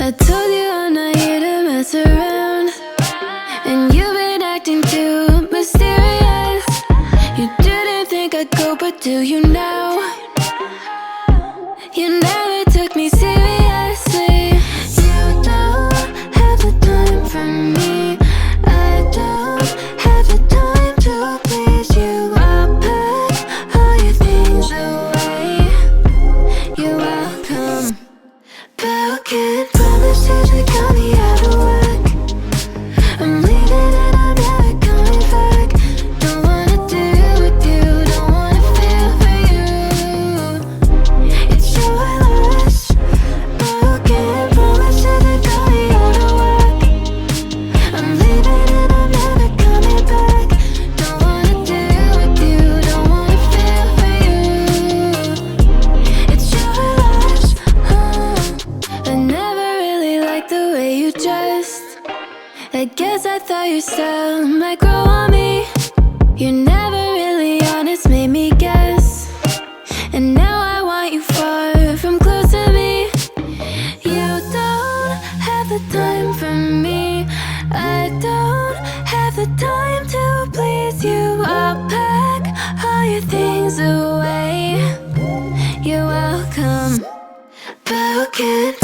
I told you I'm not here to mess around, and you've been acting too mysterious. You didn't think I'd go, but do you now? You never took me seriously. You don't have the time for me. I don't have the time to please you. I'll pack all your things away. You're welcome. But can't promise you to got me out of work. I'm leaving and I'm never coming back. Don't wanna deal with you, don't wanna feel for you. It's your loss. But can't promise you to got me out of work. I'm leaving and I'm never coming back. Don't wanna deal with you, don't wanna feel for you. It's your loss. I never really liked the way you dressed. I guess I thought your style might grow on me. You're never really honest, made me guess. And now I want you far from close to me. You don't have the time for me. I don't have the time to please you. I'll pack all your things away. You're welcome. But can't